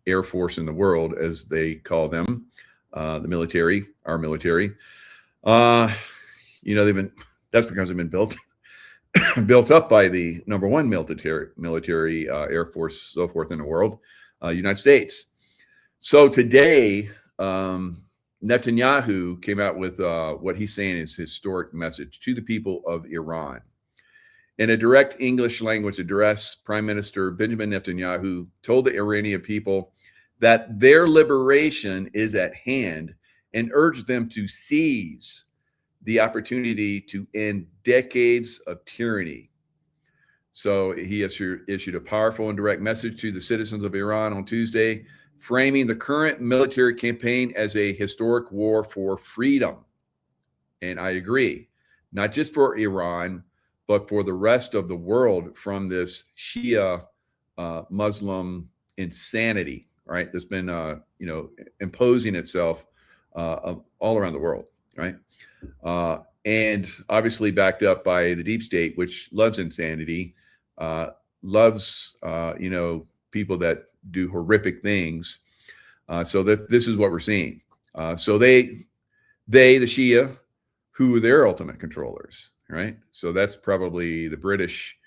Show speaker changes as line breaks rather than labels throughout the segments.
air force in the world, as they call them, the military, our military. Uh, they've been that's because they've been built up by the number one military air force, so forth in the world, United States. So today, Netanyahu came out with what he's saying is historic message to the people of Iran. In a direct English language address, Prime Minister Benjamin Netanyahu told the Iranian people that their liberation is at hand and urged them to seize the opportunity to end decades of tyranny. So he issued a powerful and direct message to the citizens of Iran on Tuesday, framing the current military campaign as a historic war for freedom. And I agree, not just for Iran, but for the rest of the world from this Shia Muslim insanity, right? That's been, imposing itself all around the world, right? And obviously backed up by the deep state, which loves insanity, loves, people that do horrific things. So that this is what we're seeing. So the Shia, who are their ultimate controllers, right? So that's probably the British,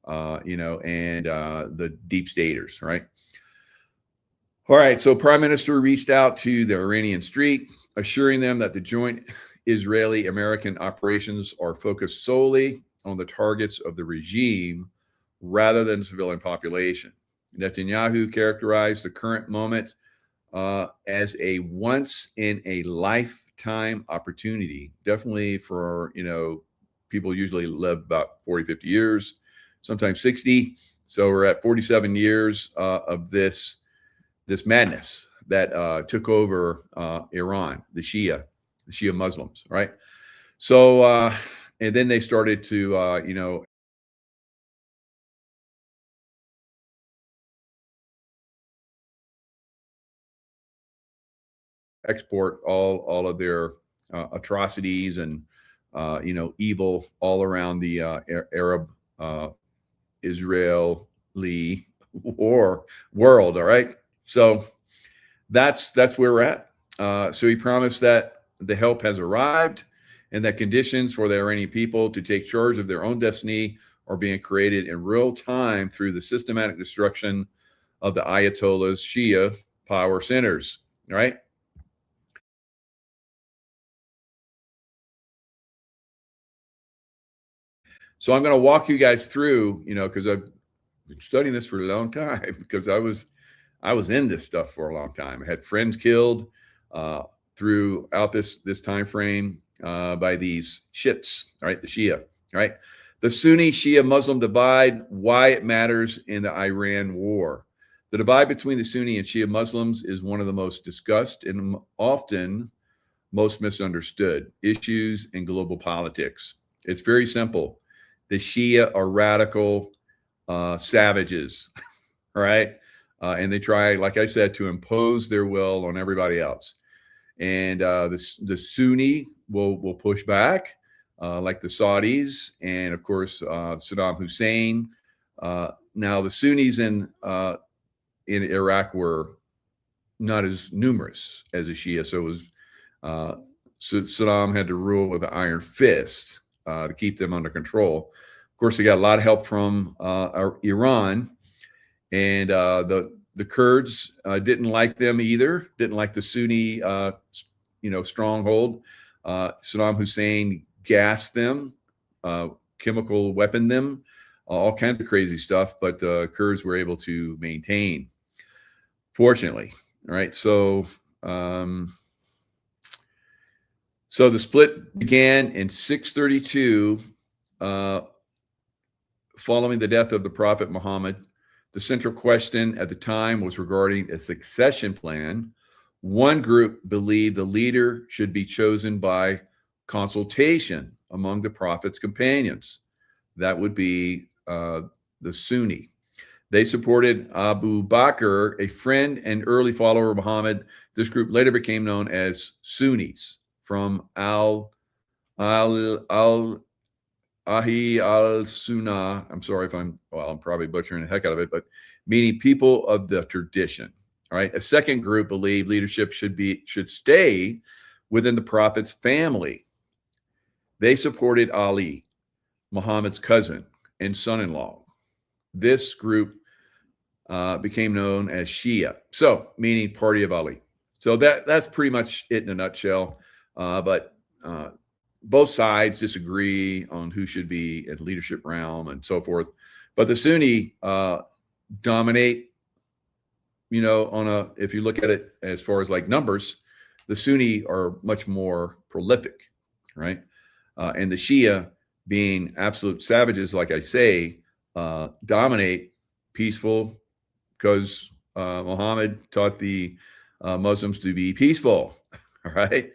and the deep staters, right? All right. So Prime Minister reached out to the Iranian street, assuring them that the joint Israeli-American operations are focused solely on the targets of the regime rather than the civilian population. Netanyahu characterized the current moment as a once in a lifetime opportunity. Definitely for, people usually live about 40, 50 years, sometimes 60. So we're at 47 years of this madness that took over Iran, the Shia Muslims, right? So, and then they started to, export all of their atrocities and, evil all around the Arab Israeli war world. All right. So that's where we're at. So he promised that the help has arrived and that conditions for the Iranian people to take charge of their own destiny are being created in real time through the systematic destruction of the Ayatollah's Shia power centers. All right. So I'm going to walk you guys through, because I've been studying this for a long time because I was in this stuff for a long time. I had friends killed throughout this time frame by these shits, right? The Shia, right? The Sunni Shia Muslim divide, why it matters in the Iran war. The divide between the Sunni and Shia Muslims is one of the most discussed and often most misunderstood issues in global politics. It's very simple. The Shia are radical savages, right? And they try, like I said, to impose their will on everybody else. And the Sunni will push back, like the Saudis, and of course Saddam Hussein. Now the Sunnis in Iraq were not as numerous as the Shia, so it was so Saddam had to rule with an iron fist to keep them under control. Of course, he got a lot of help from Iran, and the Kurds didn't like them either. Didn't like the Sunni, stronghold. Saddam Hussein gassed them, chemical weaponed them, all kinds of crazy stuff. But Kurds were able to maintain, fortunately. All right, so. So the split began in 632, following the death of the Prophet Muhammad. The central question at the time was regarding a succession plan. One group believed the leader should be chosen by consultation among the Prophet's companions. That would be the Sunni. They supported Abu Bakr, a friend and early follower of Muhammad. This group later became known as Sunnis, from Ahi al-Sunnah. I'm sorry if I'm probably butchering the heck out of it, but meaning people of the tradition. All right. A second group believed leadership should stay within the prophet's family. They supported Ali, Muhammad's cousin and son-in-law. This group became known as Shia, so meaning Party of Ali. So that's pretty much it in a nutshell. But both sides disagree on who should be in leadership realm and so forth. But the Sunni dominate, if you look at it as far as like numbers, the Sunni are much more prolific, right? And the Shia, being absolute savages, like I say, dominate, peaceful, because Muhammad taught the Muslims to be peaceful. All right.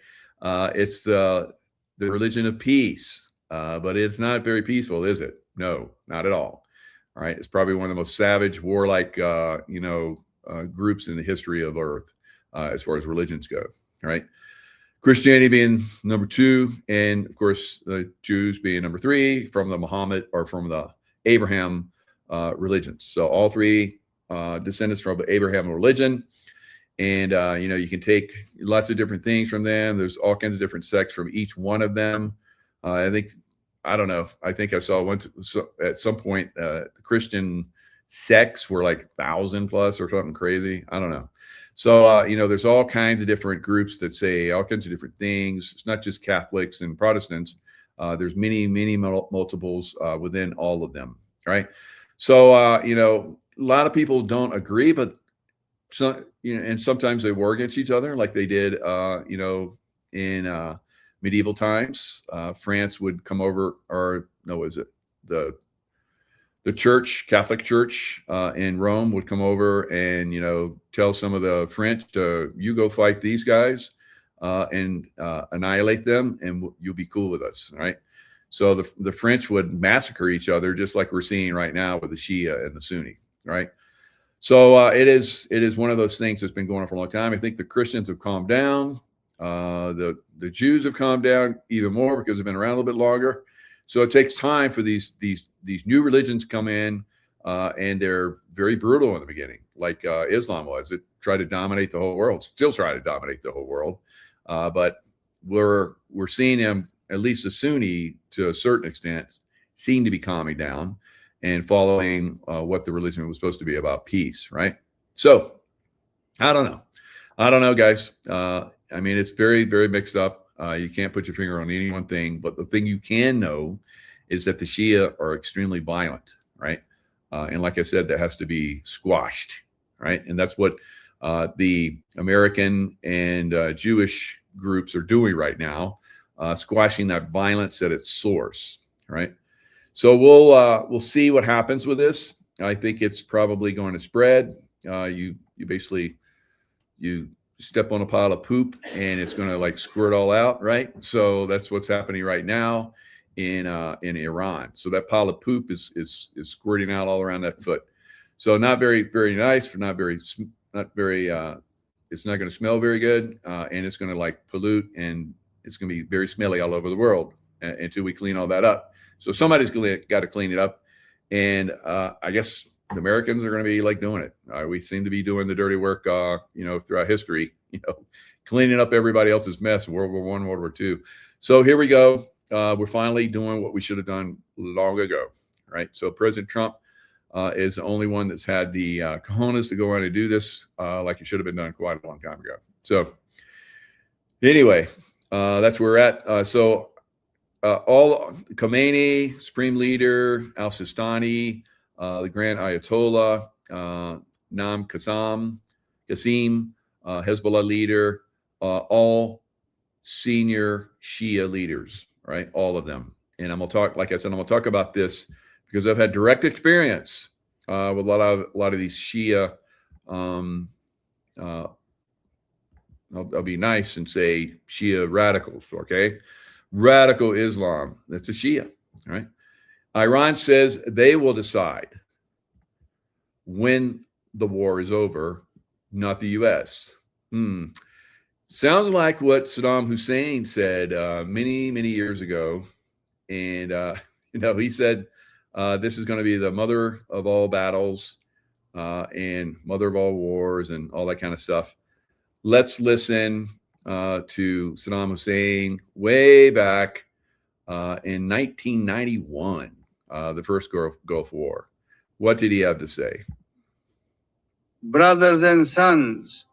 It's the religion of peace, but it's not very peaceful, is it? No, not at all. All right. It's probably one of the most savage, warlike, groups in the history of Earth as far as religions go. All right. Christianity being number 2, and of course the Jews being number 3 from the Muhammad or from the Abraham religions. So all 3 descendants from the Abraham religion. And, you can take lots of different things from them. There's all kinds of different sects from each one of them. I think I saw at some point, the Christian sects were like 1,000 plus or something crazy. I don't know. So, there's all kinds of different groups that say all kinds of different things. It's not just Catholics and Protestants. There's many, many multiples within all of them. Right. So, a lot of people don't agree, but and sometimes they war against each other like they did, in medieval times. France would come over, or no, was it the church, Catholic Church in Rome would come over and, tell some of the French to, you go fight these guys and annihilate them, and you'll be cool with us. Right. So the French would massacre each other, just like we're seeing right now with the Shia and the Sunni. Right. So it is one of those things that's been going on for a long time. I think the Christians have calmed down. The Jews have calmed down even more because they've been around a little bit longer. So it takes time for these new religions come in, and they're very brutal in the beginning, like Islam was. It tried to dominate the whole world, still trying to dominate the whole world. But we're seeing them, at least the Sunni, to a certain extent, seem to be calming down and following what the religion was supposed to be about, peace, right? So I don't know, guys. It's very, very mixed up. You can't put your finger on any one thing, but the thing you can know is that the Shia are extremely violent, right? And like I said, that has to be squashed, right? And that's what the American and Jewish groups are doing right now, squashing that violence at its source, right? So we'll see what happens with this. I think it's probably going to spread. You basically step on a pile of poop and it's going to like squirt all out, right? So that's what's happening right now in Iran. So that pile of poop is squirting out all around that foot. So not very, very nice. It's not going to smell very good, and it's going to like pollute, and it's going to be very smelly all over the world until we clean all that up. So somebody's got to clean it up, and I guess the Americans are going to be like doing it. We seem to be doing the dirty work, throughout history, cleaning up everybody else's mess. World War I, World War II. So here we go. We're finally doing what we should have done long ago, right? So President Trump is the only one that's had the cojones to go on and do this, like it should have been done quite a long time ago. So anyway, that's where we're at. All Khomeini, Supreme Leader, Al-Sistani, the Grand Ayatollah, Nam Qassem, Hezbollah leader, all senior Shia leaders, right? All of them. And I'm going to talk about this because I've had direct experience with a lot of these Shia. I'll be nice and say Shia radicals, okay? Radical Islam, that's a Shia, right? Iran says they will decide when the war is over, not the U.S. Sounds like what Saddam Hussein said many, many years ago. And, he said, this is going to be the mother of all battles. and mother of all wars and all that kind of stuff. Let's listen to Saddam Hussein way back in 1991, the first Gulf War. What did he have to say?
Brothers and sons,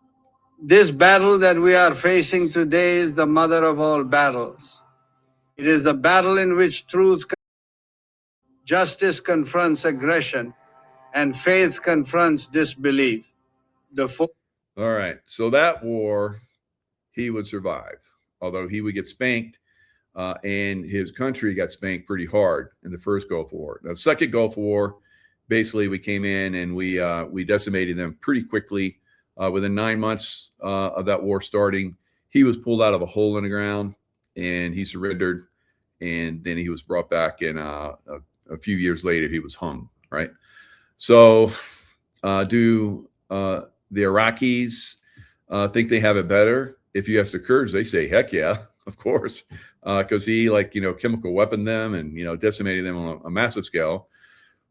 this battle that we are facing today is the mother of all battles. It is the battle in which truth, justice confronts aggression, and faith confronts disbelief.
All right. So that war, he would survive, although he would get spanked, and his country got spanked pretty hard in the first Gulf War. The second Gulf War, basically, we came in and we decimated them pretty quickly. Within 9 months of that war starting, he was pulled out of a hole in the ground and he surrendered. And then he was brought back, and a few years later, he was hung. Right. So, do the Iraqis think they have it better? If you ask the Kurds, they say, "Heck yeah, of course," because he chemical weaponed them and decimated them on a massive scale.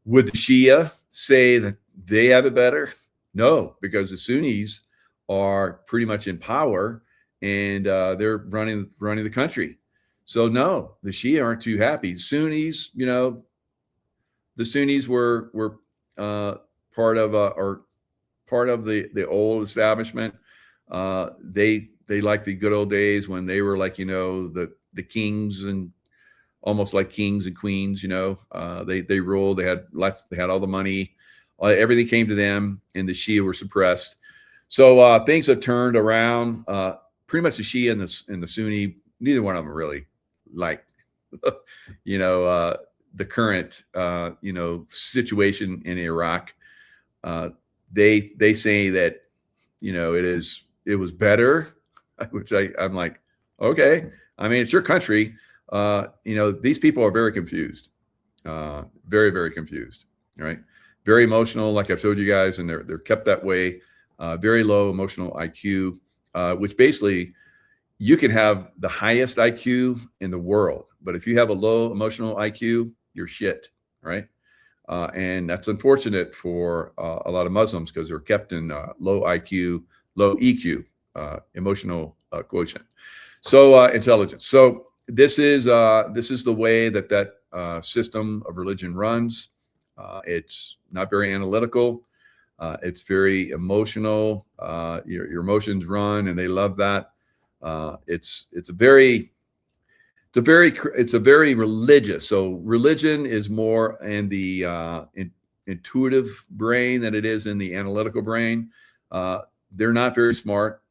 Would the Shia say that they have it better? No, because the Sunnis are pretty much in power and they're running the country. So no, the Shia aren't too happy. Sunnis, the Sunnis were part of the old establishment. They like the good old days when they were like the kings, and almost like kings and queens. They ruled. They had all the money. Everything came to them, and the Shia were suppressed. So things have turned around. Pretty much the Shia and the Sunni, neither one of them really like the current situation in Iraq. They say that it was better, which I'm like, okay. I mean, it's your country. These people are very confused, very, very confused, right? Very emotional, like I've told you guys, and they're kept that way. Very low emotional IQ, which basically you can have the highest IQ in the world, but if you have a low emotional IQ, you're shit, right? And that's unfortunate for a lot of Muslims because they're kept in low IQ, low EQ, emotional quotient. So intelligence. So this is the way that system of religion runs. It's not very analytical. It's very emotional. Your emotions run, and they love that. It's a very religious. So religion is more in the intuitive brain than it is in the analytical brain. They're not very smart,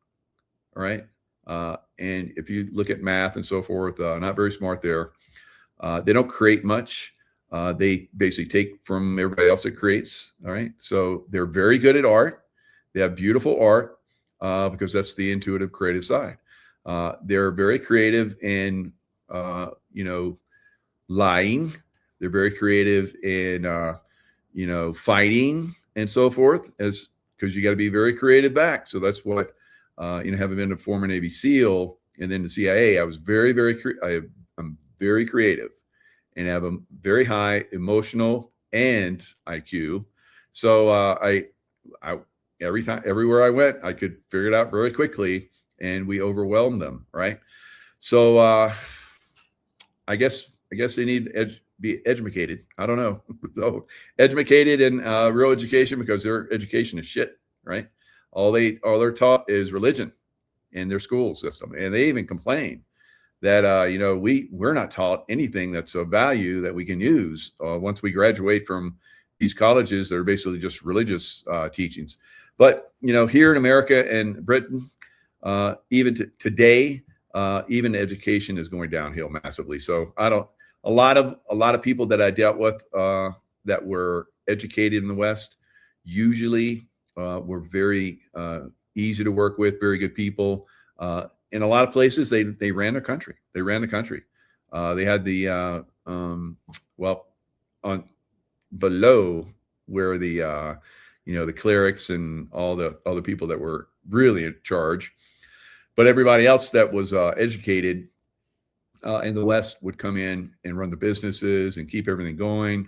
all right? And if you look at math and so forth, not very smart there. They don't create much. They basically take from everybody else that creates, all right? So they're very good at art. They have beautiful art because that's the intuitive, creative side. They're very creative in lying. They're very creative in fighting and so forth, because you got to be very creative back. So that's what having been a former Navy SEAL and then the CIA, I was very, I'm very creative and have a very high emotional and IQ. So I everywhere I went, I could figure it out very quickly, and we overwhelmed them, right? So I guess they need to be educated. I don't know. So educated in real education, because their education is shit, right? All they're taught is religion in their school system, and they even complain that we're not taught anything that's of value that we can use once we graduate from these colleges that are basically just religious teachings. But here in America and Britain, even today, even education is going downhill massively. So a lot of people that I dealt with that were educated in the West usually were very easy to work with, very good people. In a lot of places, they ran their country. They ran the country. They had the on below where the the clerics and all the other people that were really in charge, but everybody else that was educated in the West would come in and run the businesses and keep everything going.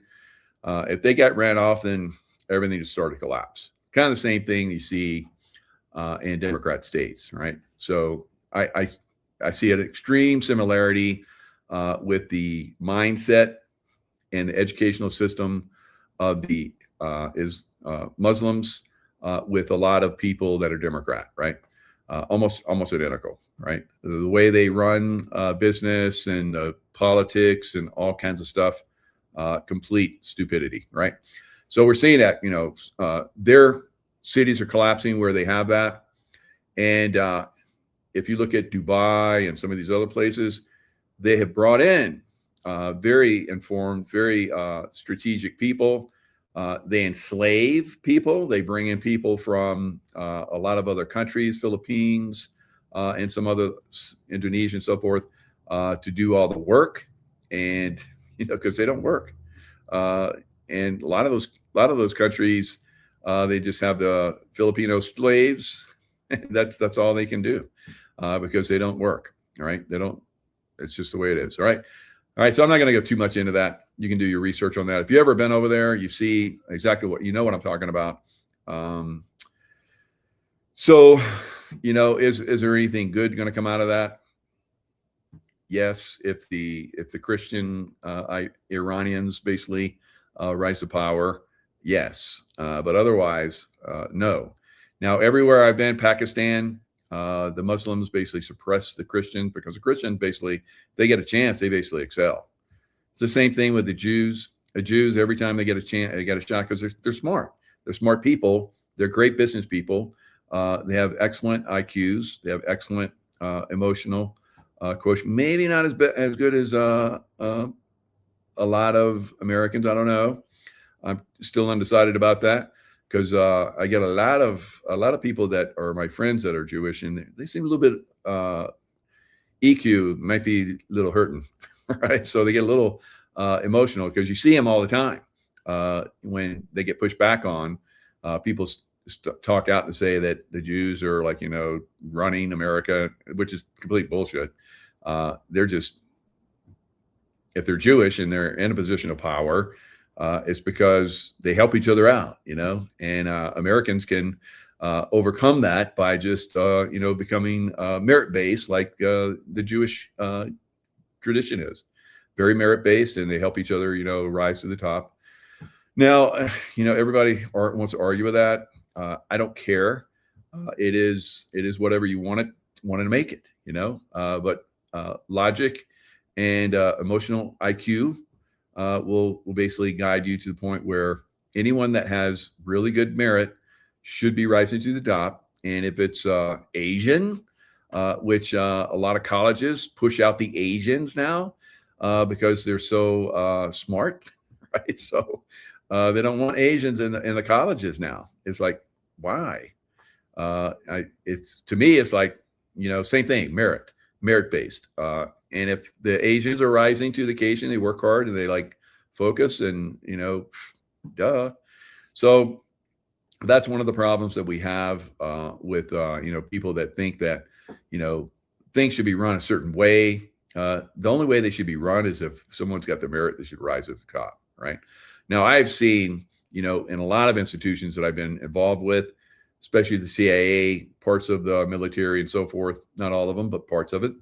If they got ran off, then everything just started to collapse. Kind of the same thing you see in Democrat states, right? So I see an extreme similarity with the mindset and the educational system of the Muslims with a lot of people that are Democrat, right? Almost identical, right? The way they run business and politics and all kinds of stuff, complete stupidity, right? So we're seeing that, their cities are collapsing where they have that. And if you look at Dubai and some of these other places, they have brought in very informed, very strategic people. They enslave people. They bring in people from a lot of other countries, Philippines, and some other, Indonesia and so forth, to do all the work. And, because they don't work. And a lot of those countries, they just have the Filipino slaves. That's all they can do because they don't work. All right. They don't, it's just the way it is. All right. All right. So I'm not going to go too much into that. You can do your research on that. If you've ever been over there, you see exactly what I'm talking about. So, is there anything good going to come out of that? Yes, if the Christian Iranians basically rise to power, yes, but otherwise, no. Now, everywhere I've been, Pakistan, the Muslims basically suppress the Christians because the Christians basically, they get a chance, they basically excel. It's the same thing with the Jews. The Jews, every time they get a chance, they get a shot because they're smart. They're smart people. They're great business people. They have excellent IQs. They have excellent emotional quotient. Maybe not as good as a lot of Americans. I don't know. I'm still undecided about that because I get a lot of people that are my friends that are Jewish, and they seem a little bit EQ might be a little hurting, right? So they get a little emotional because you see them all the time. When they get pushed back on, people talk out and say that the Jews are like, running America, which is complete bullshit. They're just, if they're Jewish and they're in a position of power, it's because they help each other out, and Americans can overcome that by just, becoming merit-based like the Jewish tradition is. Very merit-based, and they help each other, rise to the top. Now, everybody wants to argue with that. I don't care. It is whatever you want to make it, but logic and emotional IQ will basically guide you to the point where anyone that has really good merit should be rising to the top. And if it's Asian, which a lot of colleges push out the Asians now because they're so smart, right? So they don't want Asians in the colleges now. It's like, why? It's, to me, it's like, same thing, merit-based. And if the Asians are rising to the occasion, they work hard and they focus and, duh. So that's one of the problems that we have with, people that think that, things should be run a certain way. The only way they should be run is if someone's got the merit, they should rise to the top, right? Now, I've seen, in a lot of institutions that I've been involved with, especially the CIA, parts of the military and so forth, not all of them, but parts of it,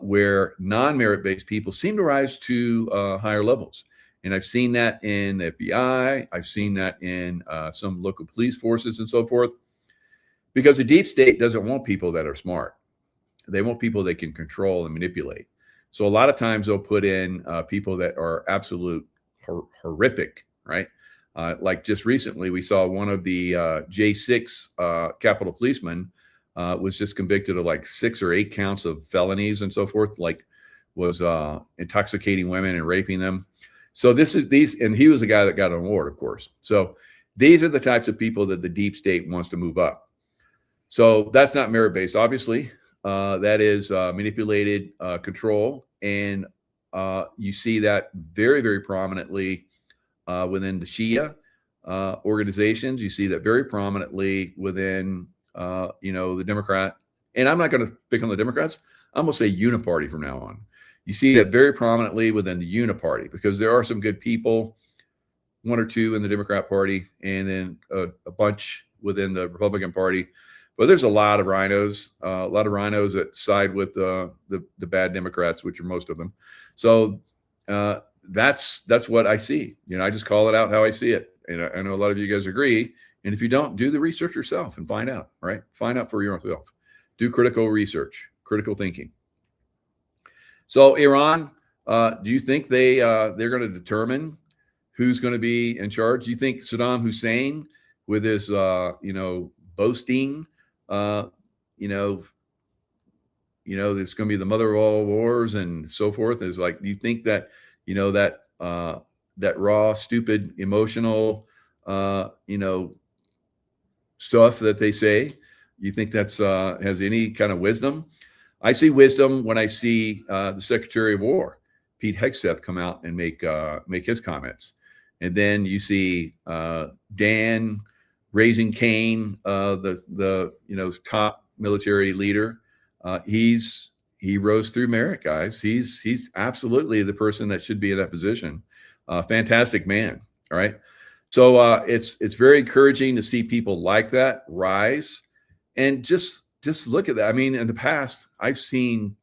where non-merit-based people seem to rise to higher levels. And I've seen that in the FBI. I've seen that in some local police forces and so forth, because the deep state doesn't want people that are smart. They want people they can control and manipulate. So a lot of times they'll put in people that are absolute horrific, right? Like just recently, we saw one of the J6 Capitol policemen was just convicted of 6 or 8 counts of felonies and so forth, was intoxicating women and raping them. So and he was a guy that got an award, of course. So these are the types of people that the deep state wants to move up. So that's not merit-based, obviously. That is manipulated control. And you see that very, very prominently within the Shia organizations. You see that very prominently within, the Democrat. And I'm not going to pick on the Democrats. I'm going to say Uniparty from now on. You see that very prominently within the Uniparty because there are some good people. one or two in the Democrat Party, and then a bunch within the Republican Party. But there's a lot of rhinos that side with the bad Democrats, which are most of them. So that's what I see. I just call it out how I see it, and I know a lot of you guys agree. And if you don't, do the research yourself and find out. Right? Find out for yourself. Do critical research, critical thinking. So Iran, do you think they're going to determine who's going to be in charge? Do you think Saddam Hussein, with his boasting, there's going to be the mother of all wars and so forth, is like, do you think that that raw, stupid, emotional stuff that they say, you think that's has any kind of wisdom? I see wisdom when I see the Secretary of War, Pete Hegseth, come out and make his comments. And then you see Dan raising Cain, the top military leader. He rose through merit, guys. He's absolutely the person that should be in that position. Fantastic man. All right. So it's very encouraging to see people like that rise, and just look at that. I mean, in the past, I've seen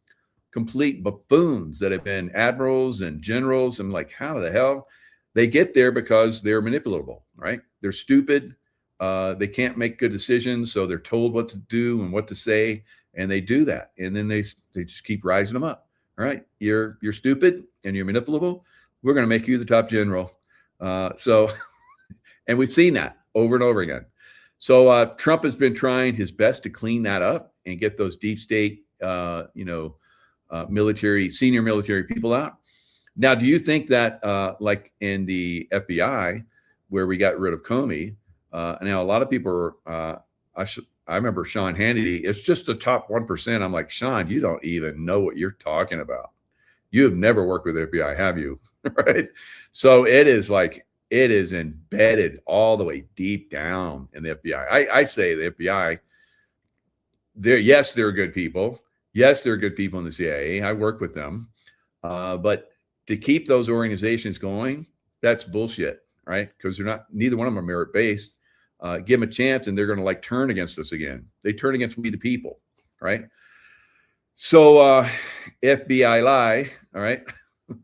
complete buffoons that have been admirals and generals. I'm like, how the hell? They get there because they're manipulatable, right? They're stupid. They can't make good decisions, so they're told what to do and what to say, and they do that. And then they just keep rising them up. All right, you're stupid and you're manipulable. We're going to make you the top general. And we've seen that over and over again. So Trump has been trying his best to clean that up and get those deep state, senior military people out. Now, do you think that, like in the FBI, where we got rid of Comey, now a lot of people are, I remember Sean Hannity, it's just the top 1%. I'm like, Sean, you don't even know what you're talking about. You have never worked with the FBI, have you? Right? So it is embedded all the way deep down in the FBI. I say the FBI, they're good people. Yes, they're good people in the CIA. I work with them. But to keep those organizations going, that's bullshit, right? Because neither one of them are merit-based. Give them a chance and they're going to turn against us again. They turn against we the people, right? So FBI lie, all right?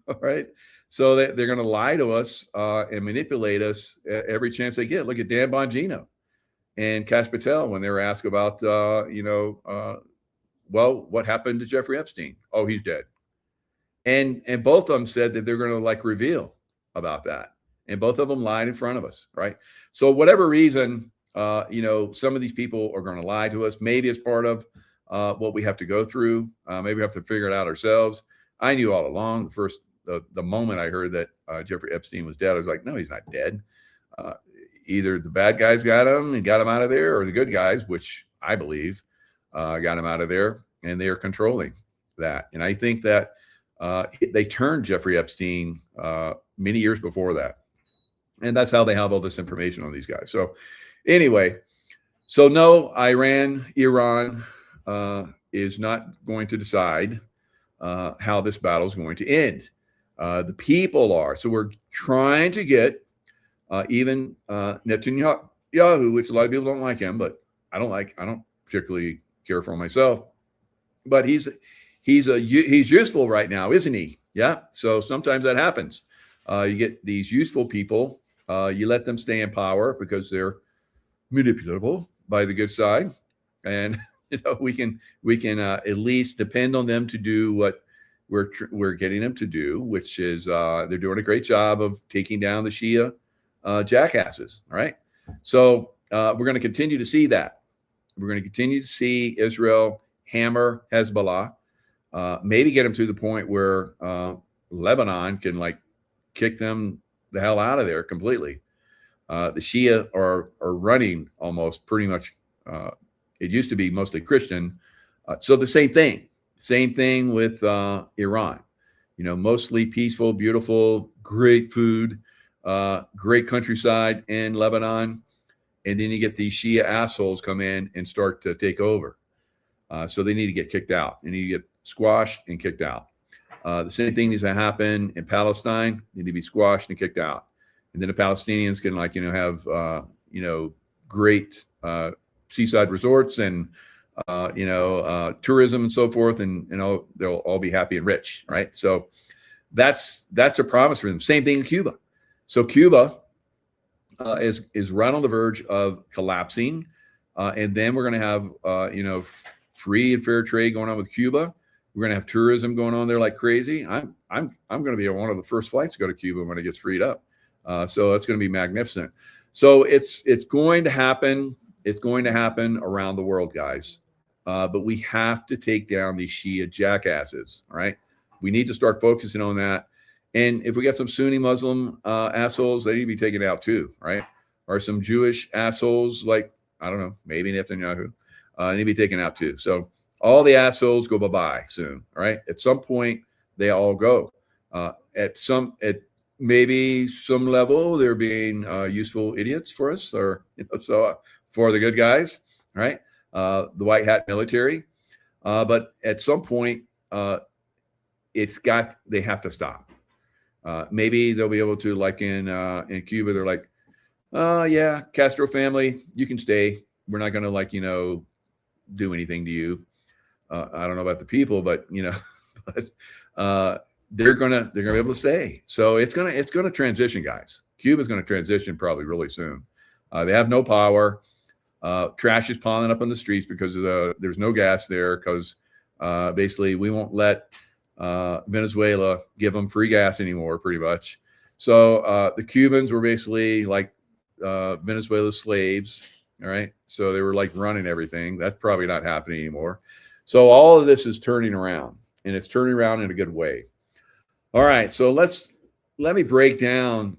All right. So they're going to lie to us and manipulate us every chance they get. Look at Dan Bongino and Kash Patel when they were asked about, what happened to Jeffrey Epstein? Oh, he's dead. And both of them said that they're going to reveal about that. And both of them lied in front of us, right? So whatever reason, some of these people are going to lie to us. Maybe it's part of what we have to go through. Maybe we have to figure it out ourselves. I knew all along. The moment I heard that Jeffrey Epstein was dead, I was like, no, he's not dead. Either the bad guys got him and got him out of there, or the good guys, which I believe got him out of there, and they are controlling that. And I think that they turned Jeffrey Epstein many years before that. And that's how they have all this information on these guys. So anyway, no, Iran is not going to decide how this battle is going to end. The people are. So we're trying to get even Netanyahu, which a lot of people don't like him, but I don't particularly care for him myself. But he's useful right now, isn't he? Yeah. So sometimes that happens. You get these useful people. You let them stay in power because they're manipulable by the good side, and we can at least depend on them to do what we're getting them to do, which is they're doing a great job of taking down the Shia jackasses. All right. So we're going to continue to see that. We're going to continue to see Israel hammer Hezbollah, maybe get them to the point where Lebanon can kick them the hell out of there completely. The Shia are running almost pretty much. It used to be mostly Christian. So the same thing with Iran, mostly peaceful, beautiful, great food, great countryside in Lebanon. And then you get these Shia assholes come in and start to take over. So they need to get kicked out. They need to get squashed and kicked out. The same thing needs to happen in Palestine. They need to be squashed and kicked out. and then the Palestinians can have great seaside resorts and tourism and so forth, and they'll all be happy and rich, right? So that's a promise for them. Same thing in Cuba. So Cuba is right on the verge of collapsing, and then we're going to have free and fair trade going on with Cuba. We're going to have tourism going on there like crazy. I'm going to be on one of the first flights to go to Cuba when it gets freed up. So it's going to be magnificent. So it's going to happen. It's going to happen around the world, guys. But we have to take down these Shia jackasses. All right. We need to start focusing on that. And if we got some Sunni Muslim assholes, they need to be taken out too, right? Or some Jewish assholes, like, I don't know, maybe Netanyahu, need to be taken out too. So all the assholes go bye-bye soon, all right? At some point, they all go. At maybe some level, they're being useful idiots for us, or for the good guys, right? The white hat military. But at some point, they have to stop. Maybe they'll be able to, like in Cuba, they're like, yeah, Castro family, you can stay. We're not going to do anything to you. I don't know about the people, but but they're gonna be able to stay. So it's gonna transition, guys. Cuba's gonna transition probably really soon. They have no power. Trash is piling up on the streets because there's no gas there, because basically we won't let Venezuela give them free gas anymore, pretty much. So the Cubans were basically like Venezuela's slaves. All right. So they were like running everything. That's probably not happening anymore. So all of this is turning around, and it's turning around in a good way. All right. So let me break down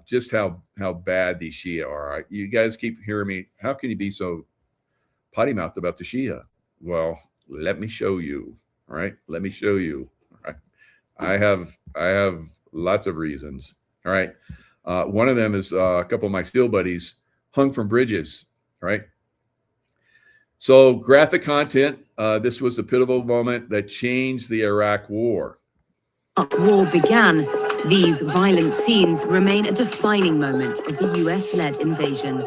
just how bad these Shia are. You guys keep hearing me. How can you be so potty mouthed about the Shia? Well, let me show you. All right. Let me show you. All right. I have lots of reasons. All right. One of them is a couple of my SEAL buddies hung from bridges. Right. So graphic content. This was a pivotal moment that changed the Iraq War.
War began. These violent scenes remain a defining moment of the US-led invasion.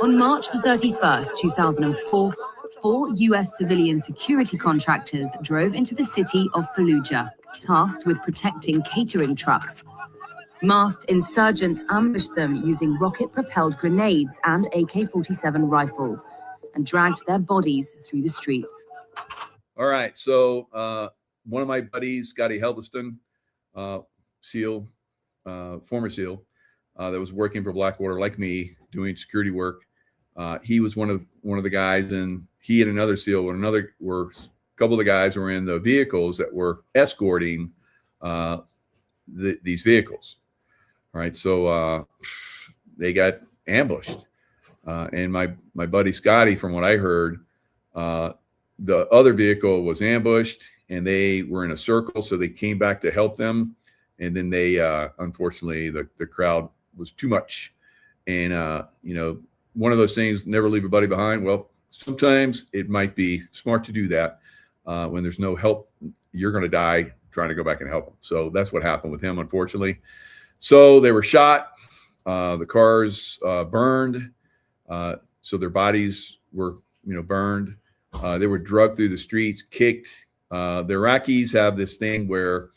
On March the 31st, 2004, 4 US civilian security contractors drove into the city of Fallujah, tasked with protecting catering trucks. Masked insurgents ambushed them using rocket-propelled grenades and AK-47 rifles and dragged their bodies through the streets.
All right, so one of my buddies, Scotty Helveston, SEAL, former SEAL, that was working for Blackwater like me, doing security work. He was one of the guys, and he and another SEAL were a couple of the guys were in the vehicles that were escorting these vehicles. All right, so they got ambushed, and my buddy Scotty, from what I heard, the other vehicle was ambushed, and they were in a circle, so they came back to help them, and then they unfortunately the crowd was too much, and one of those things, never leave a buddy behind. Well, sometimes it might be smart to do that when there's no help. You're going to die trying to go back and help them. So that's what happened with him, unfortunately. So they were shot. The cars burned. So their bodies were, burned. They were dragged through the streets, kicked. The Iraqis have this thing where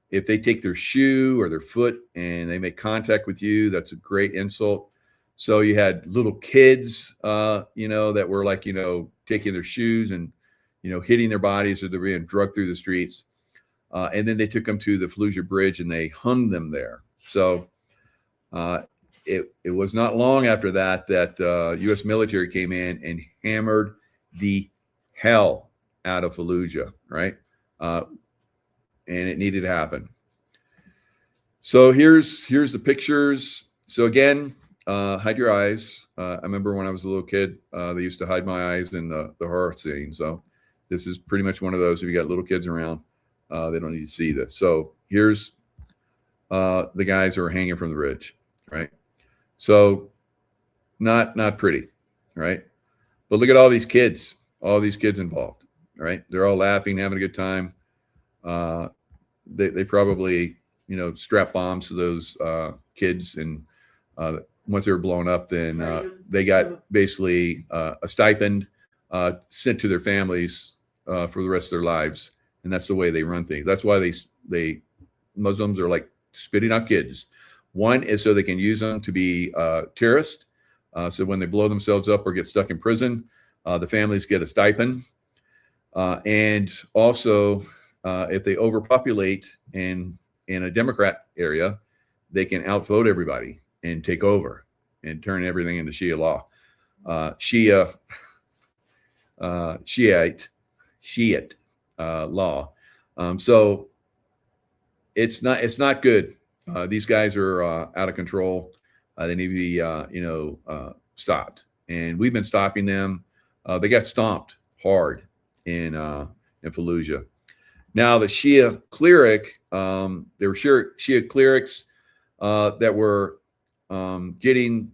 if they take their shoe or their foot and they make contact with you, that's a great insult. So you had little kids, that were like, taking their shoes and, hitting their bodies, or they're being dragged through the streets. And then they took them to the Fallujah Bridge and they hung them there. So it was not long after that U.S. military came in and hammered the hell out of Fallujah, right? And it needed to happen. So here's the pictures. So again, hide your eyes. I remember when I was a little kid, they used to hide my eyes in the horror scene. So this is pretty much one of those. If you got little kids around, they don't need to see this. So here's the guys who are hanging from the bridge, right? So not pretty, right? But look at all these kids involved, right? They're all laughing, having a good time. They probably strap bombs to those kids, and once they were blown up, then they got basically a stipend sent to their families for the rest of their lives, and that's the way they run things. That's why they Muslims are like spitting out kids. One is so they can use them to be terrorists. So when they blow themselves up or get stuck in prison, the families get a stipend. And also, if they overpopulate in a Democrat area, they can outvote everybody and take over and turn everything into Shia law. Shiite law. So it's not good. These guys are out of control. They need to be stopped, and we've been stopping them. They got stomped hard in Fallujah. Now the Shia cleric, there were Shia clerics that were getting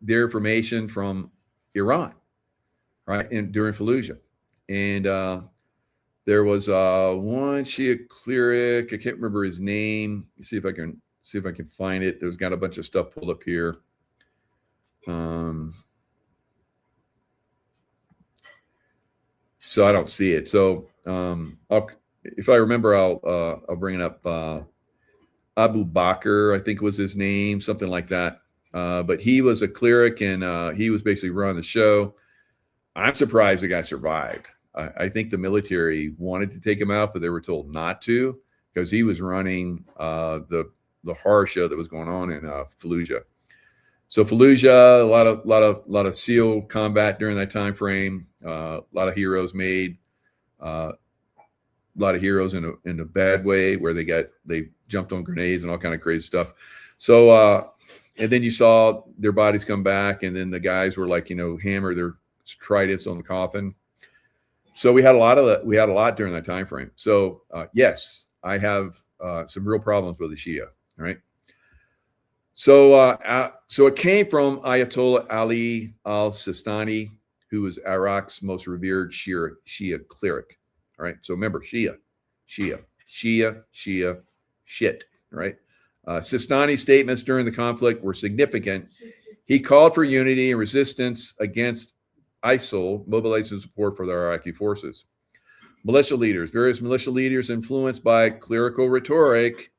their information from Iran, right? And during Fallujah, and there was one Shia cleric. I can't remember his name. Let's see if I can find it. There's got a bunch of stuff pulled up here. So I don't see it. So if I remember, I'll bring it up. Abu Bakr, I think was his name, something like that. But he was a cleric, and he was basically running the show. I'm surprised the guy survived. I think the military wanted to take him out, but they were told not to because he was running the horror show that was going on in Fallujah. So Fallujah, a lot of SEAL combat during that time frame. A lot of heroes made. A lot of heroes in a bad way, where they jumped on grenades and all kind of crazy stuff. So and then you saw their bodies come back, and then the guys were like, hammer their tridents on the coffin. So we had a lot during that time frame. So yes, I have some real problems with the Shia, right? So so it came from Ayatollah Ali al-Sistani, who was Iraq's most revered Shia cleric. All right. So remember, Shia, shit. Right. Sistani's statements during the conflict were significant. He called for unity and resistance against ISIL, mobilizing support for the Iraqi forces. Various militia leaders influenced by clerical rhetoric.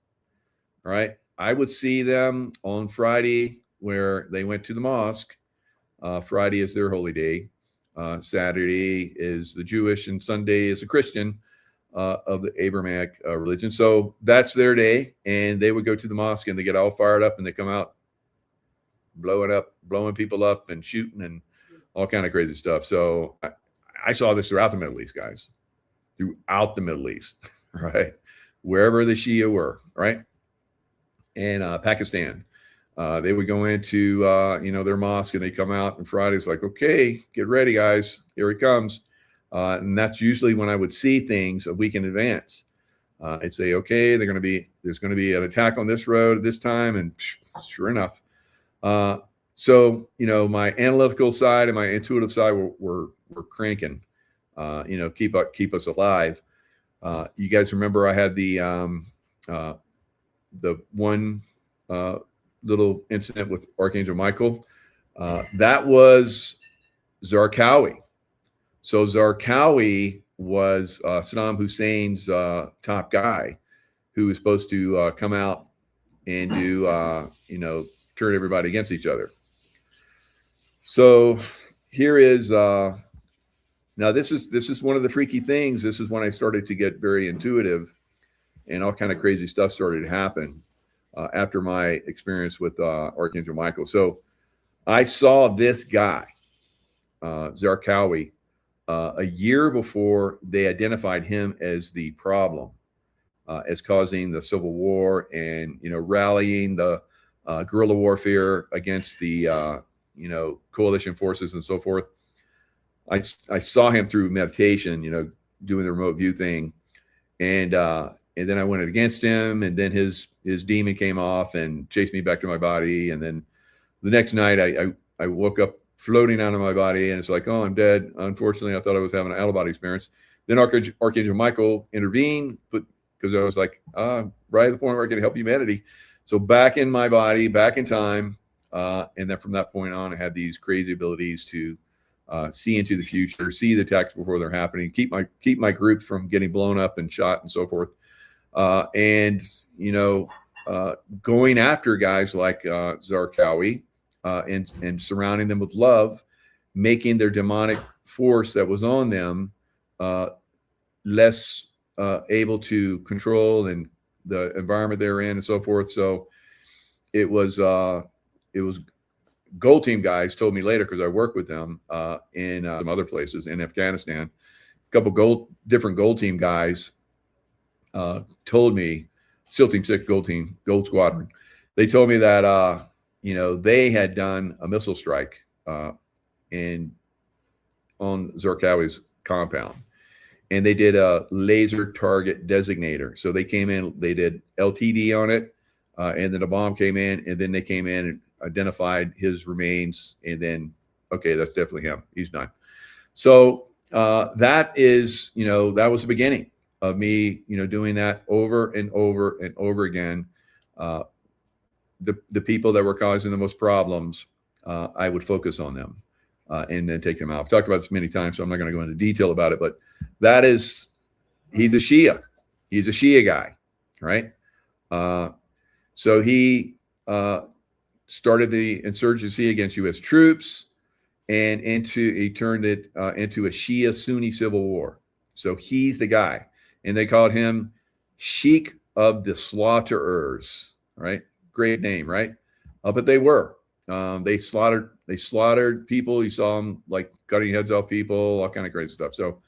All right. I would see them on Friday where they went to the mosque. Friday is their holy day. Saturday is the Jewish, and Sunday is the Christian of the Abrahamic religion. So that's their day, and they would go to the mosque and they get all fired up, and they come out blowing people up and shooting and all kind of crazy stuff. So I saw this throughout the Middle East, guys, throughout the Middle East, right? Wherever the Shia were, right? And Pakistan. They would go into their mosque, and they come out, and Friday's like, okay, get ready, guys, here he comes. And that's usually when I would see things a week in advance. I'd say, okay, there's going to be an attack on this road at this time, and sure enough. So my analytical side and my intuitive side were cranking. Keep us alive. You guys remember I had the one little incident with Archangel Michael. That was Zarqawi. So Zarqawi was Saddam Hussein's top guy, who was supposed to come out and do turn everybody against each other. So here is now this is one of the freaky things. This is when I started to get very intuitive, and all kind of crazy stuff started to happen after my experience with Archangel Michael. So I saw this guy, Zarqawi, a year before they identified him as the problem, as causing the civil war and rallying the guerrilla warfare against the coalition forces and so forth. I saw him through meditation, doing the remote view thing, and then I went against him, and then his demon came off and chased me back to my body, and then the next night I woke up floating out of my body, and it's like, oh, I'm dead. Unfortunately, I thought I was having an out-of-body experience. Then Archangel Michael intervened, put because I was like, right at the point where I can help humanity. So back in my body, back in time. And then from that point on, I had these crazy abilities to see into the future, see the attacks before they're happening, keep my group from getting blown up and shot and so forth. And, going after guys like Zarqawi and surrounding them with love, making their demonic force that was on them less able to control and the environment they're in and so forth. So it was Gold Team guys told me later, because I worked with them in some other places in Afghanistan. A couple different Gold Team guys told me, SEAL Team 6, Gold Squadron. They told me that they had done a missile strike on Zarqawi's compound, and they did a laser target designator. So they came in, they did LTD on it, and then a bomb came in, and then they came in and identified his remains, and then, okay, that's definitely him. He's done. So that is, that was the beginning of me, doing that over and over and over again. The people that were causing the most problems, I would focus on them and then take them out. I've talked about this many times, so I'm not going to go into detail about it, but that is, he's a Shia. He's a Shia guy, right? So he started the insurgency against U.S. troops, and he turned it into a Shia Sunni civil war. So he's the guy, and they called him Sheikh of the Slaughterers, right? Great name, right? But they were. They slaughtered people. You saw them like cutting heads off people, all kind of crazy stuff. So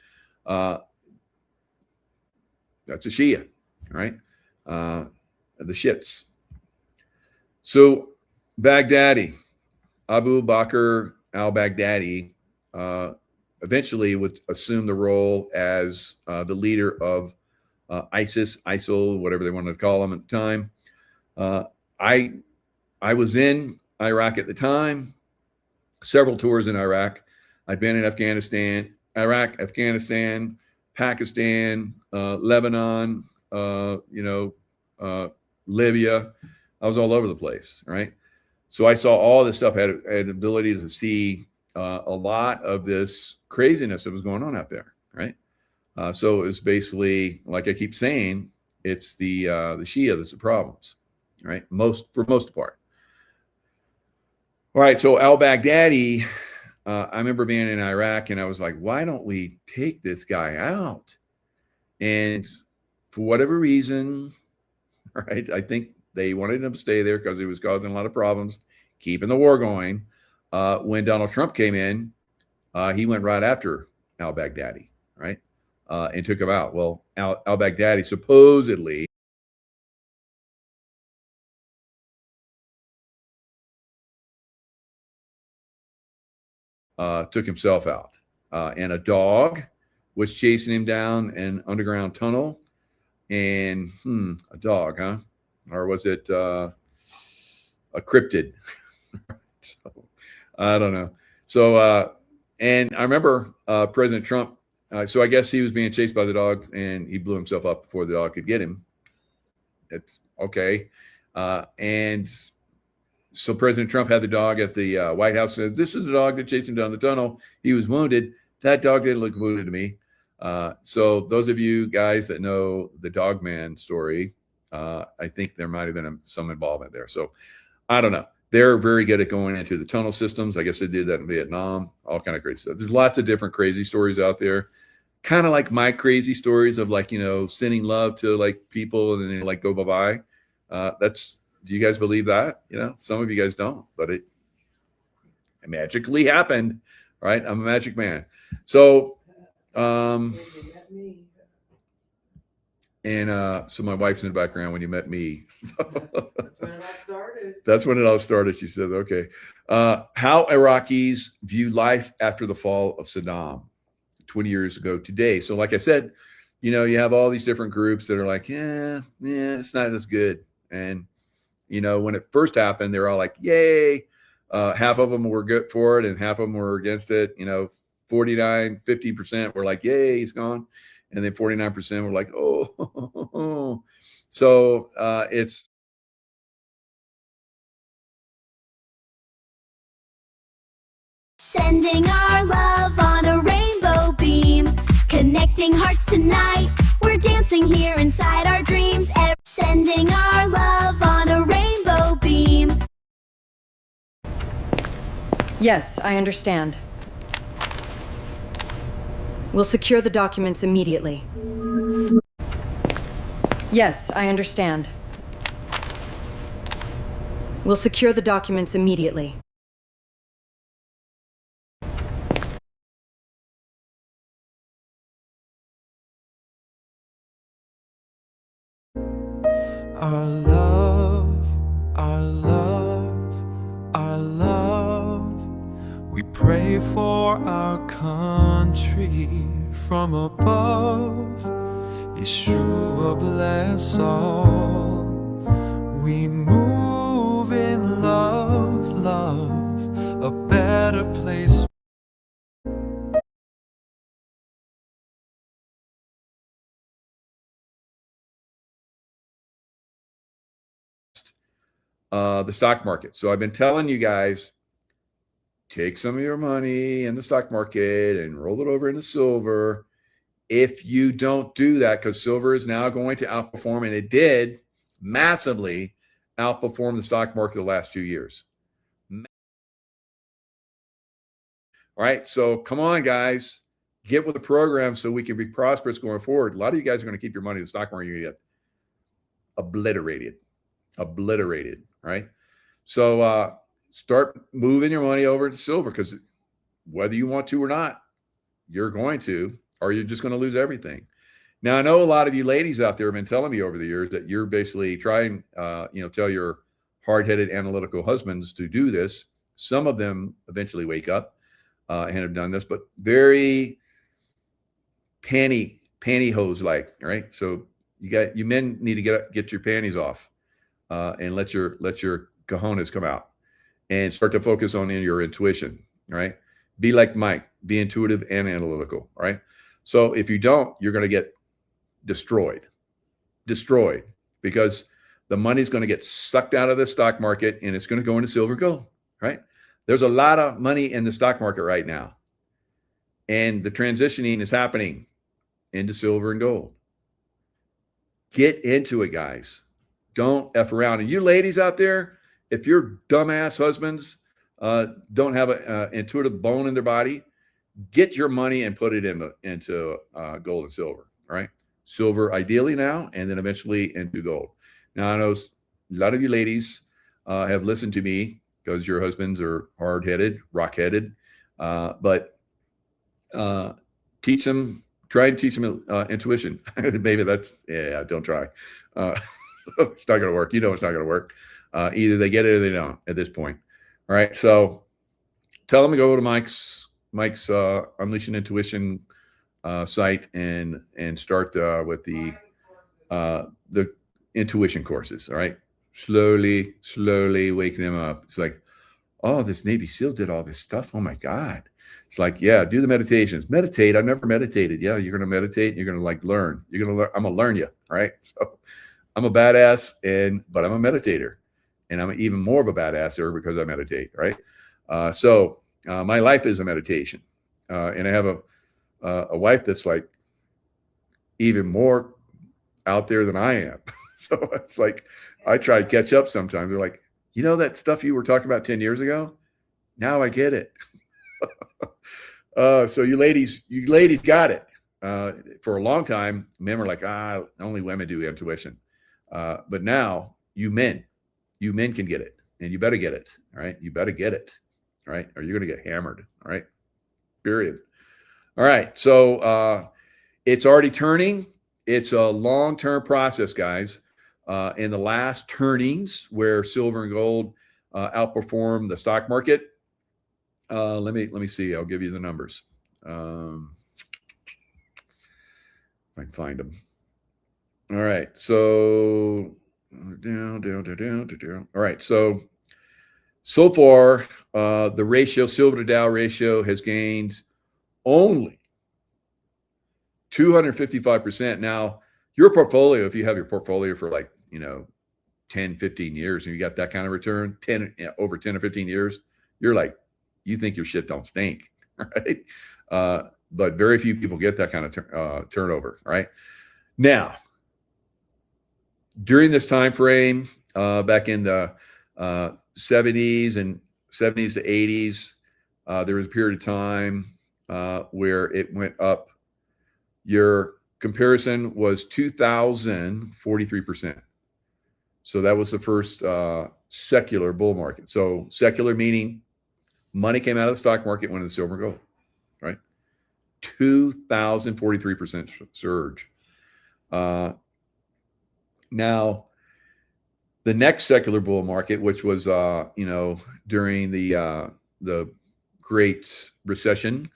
that's a Shia, right? The shits. So Baghdadi, Abu Bakr al-Baghdadi, eventually would assume the role as the leader of ISIS, ISIL, whatever they wanted to call them at the time. I was in Iraq at the time, several tours in Iraq. I'd been in Afghanistan, Iraq, Afghanistan, Pakistan, Lebanon, Libya. I was all over the place, right? So I saw all this stuff. I had an ability to see a lot of this craziness that was going on out there, right? So it was basically, like I keep saying, it's the Shia that's the problems, right? For most part. All right, so al-Baghdadi, I remember being in Iraq, and I was like, why don't we take this guy out? And for whatever reason, right, I think they wanted him to stay there because he was causing a lot of problems, keeping the war going. When Donald Trump came in, he went right after al-Baghdadi, right, and took him out. Well, al-Baghdadi supposedly took himself out, and a dog was chasing him down an underground tunnel. And a dog, huh? Or was it a cryptid? So, I don't know. So, and I remember President Trump. So I guess he was being chased by the dog, and he blew himself up before the dog could get him. It's okay. And so President Trump had the dog at the White House. Said, "This is the dog that chased him down the tunnel. He was wounded. That dog didn't look wounded to me." So those of you guys that know the Dog Man story, I think there might have been some involvement there. So I don't know. They're very good at going into the tunnel systems. I guess they did that in Vietnam, all kind of crazy stuff. There's lots of different crazy stories out there. Kind of like my crazy stories of like, sending love to like people and then they like go bye-bye. Do you guys believe that? Some of you guys don't, but it magically happened, right? I'm a magic man. So, so my wife's in the background when you met me. That's when it all started. She said, okay. How Iraqis view life after the fall of Saddam 20 years ago today. So like I said, you have all these different groups that are like, yeah, it's not as good. And, when it first happened, they're all like, yay. Half of them were good for it and half of them were against it. 49, 50% were like, yay, he's gone. and then 49% were like, oh. So it's
sending our love on a rainbow beam, connecting hearts tonight. We're dancing here inside our dreams. Sending our love on a rainbow beam.
Yes, I understand. We'll secure the documents immediately. Yes, I understand. We'll secure the documents immediately.
Our love, our love, our love. We pray for our country from above. Yeshua bless all. We move in love, love, a better place.
The stock market. So I've been telling you guys, take some of your money in the stock market and roll it over into silver. If you don't do that, because silver is now going to outperform, and it did massively outperform the stock market the last 2 years. All right. So come on, guys, get with the program so we can be prosperous going forward. A lot of you guys are going to keep your money in the stock market. You're going to get obliterated. Right. So start moving your money over to silver, because whether you want to or not, you're going to, or you're just going to lose everything. Now, I know a lot of you ladies out there have been telling me over the years that you're basically trying, tell your hard-headed analytical husbands to do this. Some of them eventually wake up and have done this, but very pantyhose like, right? So you men need to get your panties off and let your cojones come out and start to focus on your intuition, right? Be like Mike, be intuitive and analytical, right? So if you don't, you're going to get destroyed, because the money's going to get sucked out of the stock market and it's going to go into silver and gold, right? There's a lot of money in the stock market right now, and the transitioning is happening into silver and gold. Get into it, guys. Don't F around. And you ladies out there, if your dumbass husbands don't have an intuitive bone in their body, get your money and put it into gold and silver, right? Silver ideally now, and then eventually into gold. Now, I know a lot of you ladies have listened to me because your husbands are hard-headed, rock-headed, but teach them, try and teach them intuition. Maybe don't try. It's not going to work. You know it's not going to work. Either they get it or they don't at this point. All right. So tell them to go to Mike's Unleashing Intuition site and start with the intuition courses. All right. Slowly wake them up. It's like, oh, this Navy SEAL did all this stuff. Oh my God. It's like, yeah, do the meditations. Meditate. I've never meditated. Yeah, you're going to meditate. And you're going to learn. You're going to learn. I'm going to learn you. All right. So I'm a badass, but I'm a meditator, and I'm even more of a badasser because I meditate. Right. So my life is a meditation, and I have a wife that's like even more out there than I am. So it's like I try to catch up sometimes. They're like, that stuff you were talking about 10 years ago? Now I get it. So you ladies got it. For a long time, men were like, only women do intuition. But now you men can get it, and you better get it. All right. You better get it. All right. Or you're going to get hammered. All right. Period. All right. So it's already turning. It's a long-term process, guys. In the last turnings where silver and gold outperform the stock market. Let me see. I'll give you the numbers. If I can find them. All right. So down. All right. So far, the ratio, silver to Dow ratio, has gained only 255%. Now, your portfolio, if you have your portfolio for like, 10, 15 years and you got that kind of return, over 10 or 15 years, you're like, you think your shit don't stink, right? But very few people get that kind of turnover, right? Now, during this time frame, back in the 70s to 80s, there was a period of time where it went up. Your comparison was 2,043%. So that was the first secular bull market. So secular meaning money came out of the stock market, went into silver and gold, right? 2,043% surge. Now, the next secular bull market, which was during the Great Recession,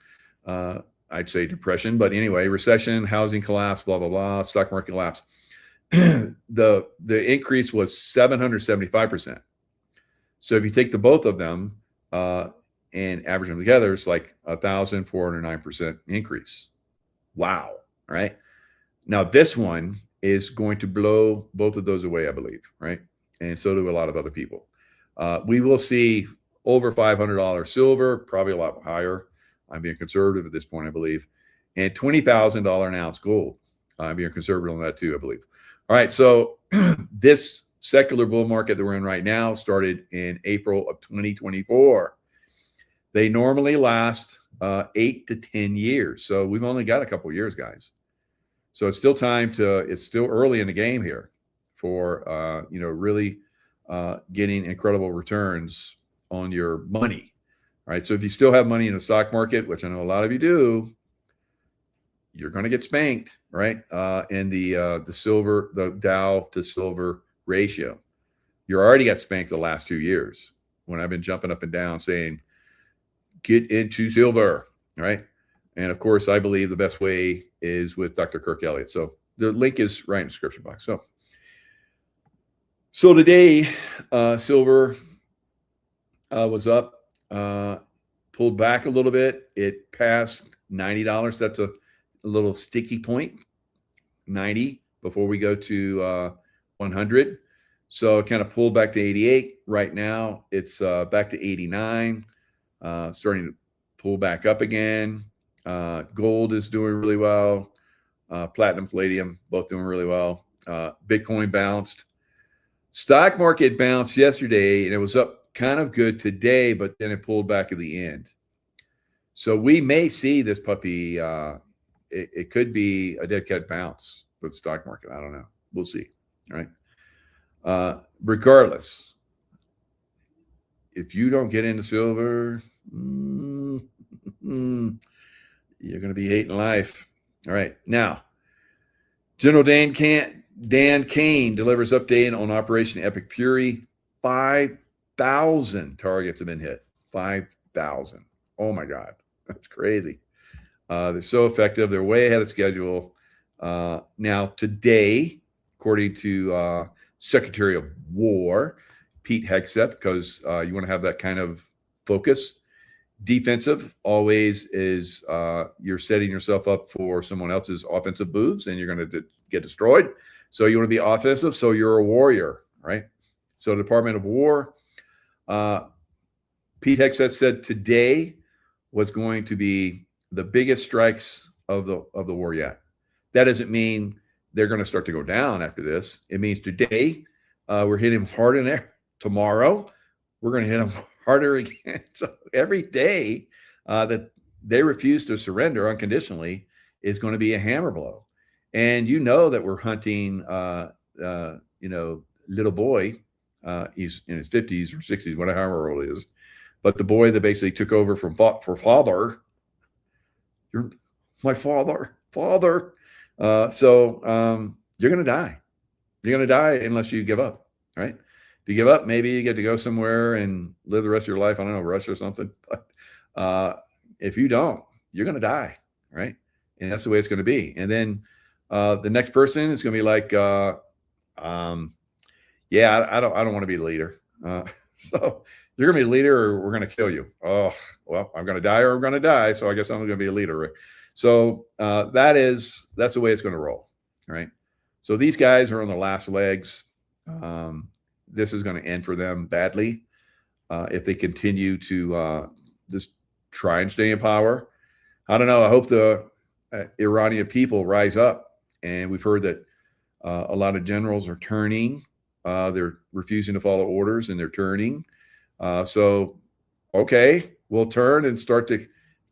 I'd say depression, but anyway, recession, housing collapse, blah blah blah, stock market collapse. The increase was 775%. So if you take the both of them and average them together, it's like 1,409% increase. Wow. All right. Now this one is going to blow both of those away, I believe, right? And so do a lot of other people. We will see over $500 silver, probably a lot higher. I'm being conservative at this point, I believe, and $20,000 an ounce gold. I'm being conservative on that too, I believe. All right, so this secular bull market that we're in right now started in April of 2024. They normally last 8 to 10 years. So we've only got a couple of years, guys. So it's still it's still early in the game here for, really getting incredible returns on your money. All right. So if you still have money in the stock market, which I know a lot of you do, you're going to get spanked, right? In the Dow to silver ratio. You already got spanked the last 2 years when I've been jumping up and down saying, get into silver, right? And of course, I believe the best way is with Dr. Kirk Elliott. So the link is right in the description box. So today, silver was up, pulled back a little bit. It passed $90. That's a little sticky point, 90 before we go to 100. So it kind of pulled back to 88. Right now, it's back to 89, starting to pull back up again. Gold is doing really well. Platinum, palladium, both doing really well. Bitcoin bounced. Stock market bounced yesterday, and it was up kind of good today, but then it pulled back at the end. So we may see this puppy. It could be a dead cat bounce for the stock market. I don't know. We'll see. All right. Regardless, if you don't get into silver, you're going to be hating life. All right. Now, General Dan Kane delivers update on Operation Epic Fury. 5,000 targets have been hit. 5,000. Oh my God. That's crazy. They're so effective. They're way ahead of schedule. Now, today, according to Secretary of War, Pete Hegseth, because you want to have that kind of focus. Defensive always is you're setting yourself up for someone else's offensive moves, and you're going to get destroyed. So you want to be offensive, so you're a warrior, right? So the Department of War, Pete Hegseth said today was going to be the biggest strikes of the war yet. That doesn't mean they're going to start to go down after this. It means today we're hitting them hard in there. Tomorrow we're going to hit them harder again. So every day that they refuse to surrender unconditionally is going to be a hammer blow. And you know that we're hunting, little boy. He's in his 50s or 60s, whatever old he is. But the boy that basically took over for father. You're my father. So you're going to die. You're going to die unless you give up, right? If you give up, maybe you get to go somewhere and live the rest of your life. I don't know, Russia or something. But if you don't, you're going to die, right? And that's the way it's going to be. And then the next person is going to be like, I don't want to be the leader. So you're going to be a leader or we're going to kill you. Oh, well, I'm going to die or I'm going to die. So I guess I'm going to be a leader. Right? So that's the way it's going to roll. Right. So these guys are on their last legs. This is going to end for them badly if they continue to just try and stay in power. I don't know. I hope the Iranian people rise up. And we've heard that a lot of generals are turning. They're refusing to follow orders and they're turning. So, okay, we'll turn and start to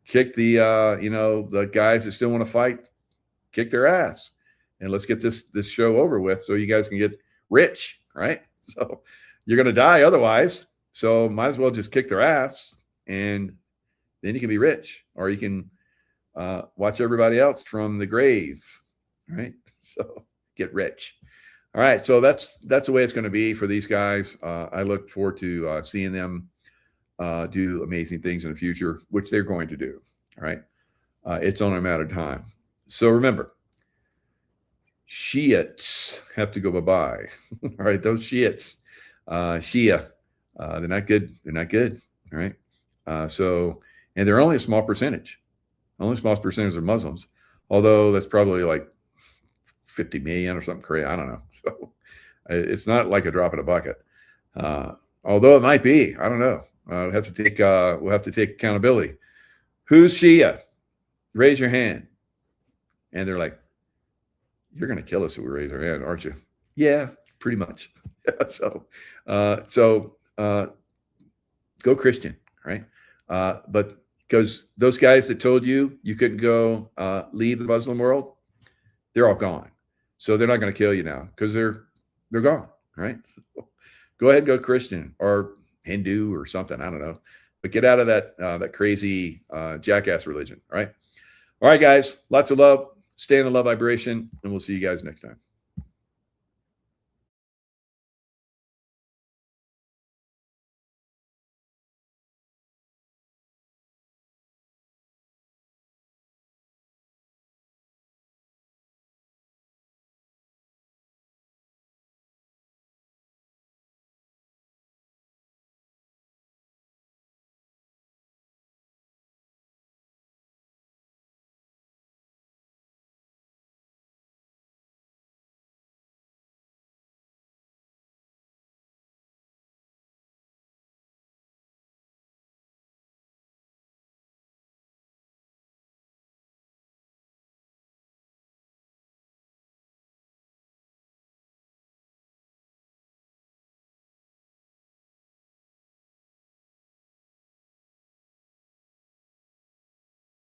kick the, the guys that still want to fight, kick their ass. And let's get this show over with so you guys can get rich, right? So you're going to die otherwise. So might as well just kick their ass and then you can be rich, or you can watch everybody else from the grave, right? So get rich. All right, so that's the way it's going to be for these guys. I look forward to seeing them do amazing things in the future, which they're going to do. All right, it's only a matter of time. So remember, Shiites have to go bye-bye. All right, those Shiites, Shia, they're not good. They're not good. All right, and they're only a small percentage. Only a small percentage are Muslims, although that's probably like 50 million or something crazy. I don't know. So it's not like a drop in a bucket. Although it might be. I don't know. We'll have to take accountability. Who's Shia? Raise your hand. And they're like, you're going to kill us if we raise our hand, aren't you? Yeah, pretty much. So go Christian, right? But because those guys that told you couldn't go leave the Muslim world, they're all gone. So they're not going to kill you now because they're gone, right? So go ahead and go Christian or Hindu or something. I don't know. But get out of that crazy jackass religion, all right? All right, guys. Lots of love. Stay in the love vibration, and we'll see you guys next time.